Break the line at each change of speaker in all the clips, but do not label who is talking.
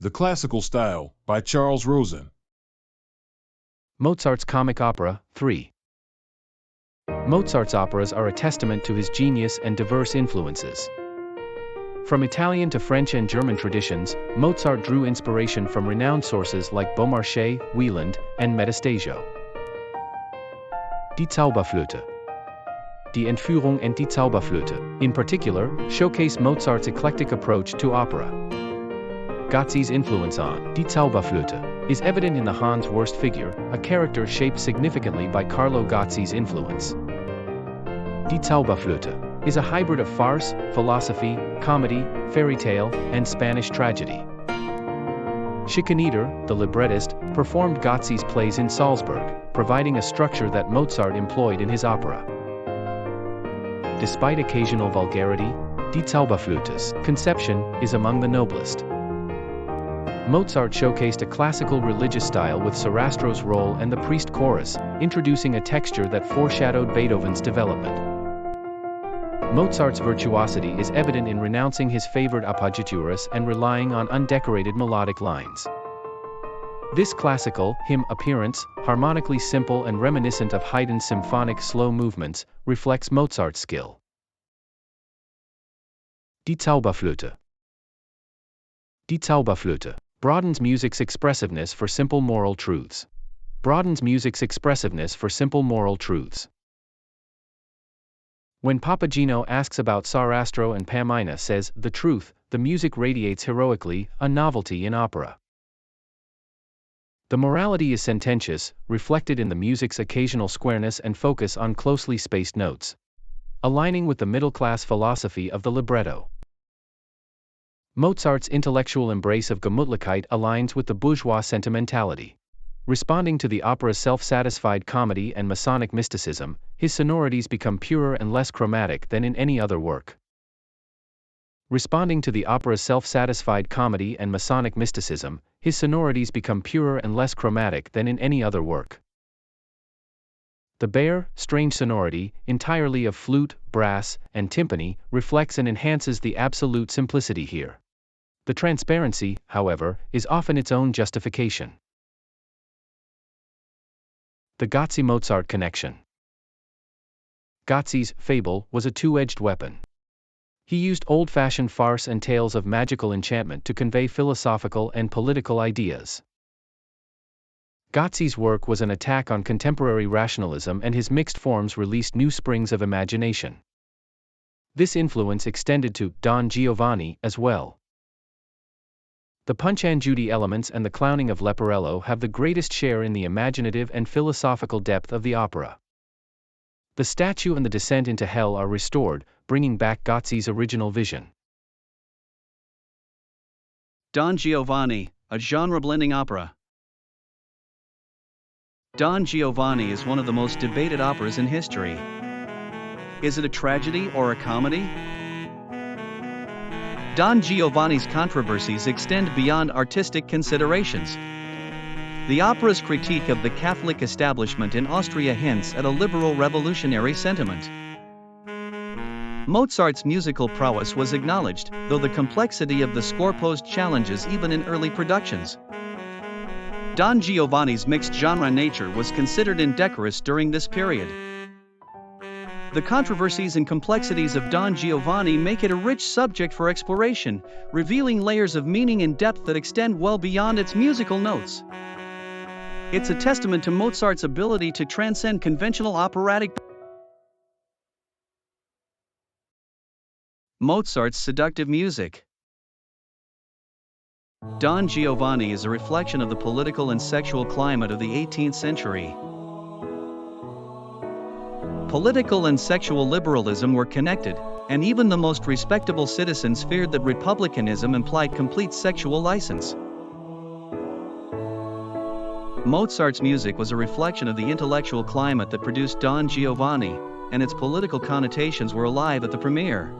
The Classical Style, by Charles Roson.
Mozart's Comic Opera, 3. Mozart's operas are a testament to his genius and diverse influences. From Italian to French and German traditions, Mozart drew inspiration from renowned sources like Beaumarchais, Wieland, and Metastasio. Die Zauberflöte. Die Entführung und die Zauberflöte, in particular, showcase Mozart's eclectic approach to opera. Gozzi's influence on Die Zauberflöte is evident in the Hans Wurst figure, a character shaped significantly by Carlo Gozzi's influence. Die Zauberflöte is a hybrid of farce, philosophy, comedy, fairy tale, and Spanish tragedy. Schikaneder, the librettist, performed Gozzi's plays in Salzburg, providing a structure that Mozart employed in his opera. Despite occasional vulgarity, Die Zauberflöte's conception is among the noblest. Mozart showcased a classical religious style with Sarastro's role and the priest chorus, introducing a texture that foreshadowed Beethoven's development. Mozart's virtuosity is evident in renouncing his favored appoggiaturas and relying on undecorated melodic lines. This classical hymn appearance, harmonically simple and reminiscent of Haydn's symphonic slow movements, reflects Mozart's skill. Die Zauberflöte. Die Zauberflöte broadens music's expressiveness for simple moral truths. Broadens music's expressiveness for simple moral truths. When Papageno asks about Sarastro and Pamina says, the truth, the music radiates heroically, a novelty in opera. The morality is sententious, reflected in the music's occasional squareness and focus on closely spaced notes, aligning with the middle-class philosophy of the libretto. Mozart's intellectual embrace of Gemütlichkeit aligns with the bourgeois sentimentality. Responding to the opera's self-satisfied comedy and Masonic mysticism, his sonorities become purer and less chromatic than in any other work. Responding to the opera's self-satisfied comedy and Masonic mysticism, his sonorities become purer and less chromatic than in any other work. The bare, strange sonority, entirely of flute, brass, and timpani, reflects and enhances the absolute simplicity here. The transparency, however, is often its own justification. The Gozzi-Mozart Connection. Gozzi's fable was a two-edged weapon. He used old-fashioned farce and tales of magical enchantment to convey philosophical and political ideas. Gozzi's work was an attack on contemporary rationalism, and his mixed forms released new springs of imagination. This influence extended to Don Giovanni as well. The Punch and Judy elements and the clowning of Leporello have the greatest share in the imaginative and philosophical depth of the opera. The statue and the descent into hell are restored, bringing back Gozzi's original vision.
Don Giovanni, a genre-blending opera. Don Giovanni is one of the most debated operas in history. Is it a tragedy or a comedy? Don Giovanni's controversies extend beyond artistic considerations. The opera's critique of the Catholic establishment in Austria hints at a liberal revolutionary sentiment. Mozart's musical prowess was acknowledged, though the complexity of the score posed challenges even in early productions. Don Giovanni's mixed genre nature was considered indecorous during this period. The controversies and complexities of Don Giovanni make it a rich subject for exploration, revealing layers of meaning and depth that extend well beyond its musical notes. It's a testament to Mozart's ability to transcend conventional operatic. Mozart's seductive music. Don Giovanni is a reflection of the political and sexual climate of the 18th century. Political and sexual liberalism were connected, and even the most respectable citizens feared that republicanism implied complete sexual license. Mozart's music was a reflection of the intellectual climate that produced Don Giovanni, and its political connotations were alive at the premiere.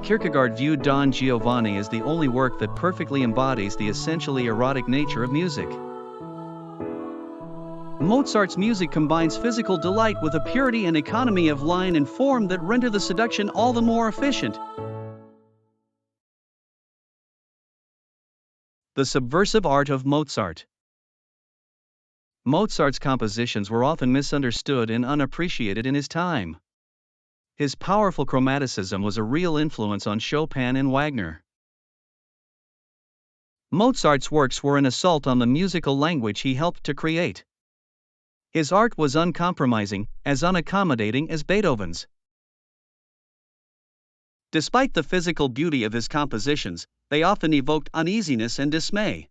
Kierkegaard viewed Don Giovanni as the only work that perfectly embodies the essentially erotic nature of music. Mozart's music combines physical delight with a purity and economy of line and form that render the seduction all the more efficient. The Subversive Art of Mozart. Mozart's compositions were often misunderstood and unappreciated in his time. His powerful chromaticism was a real influence on Chopin and Wagner. Mozart's works were an assault on the musical language he helped to create. His art was uncompromising, as unaccommodating as Beethoven's. Despite the physical beauty of his compositions, they often evoked uneasiness and dismay.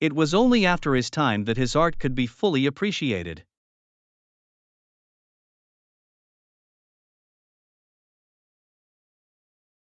It was only after his time that his art could be fully appreciated.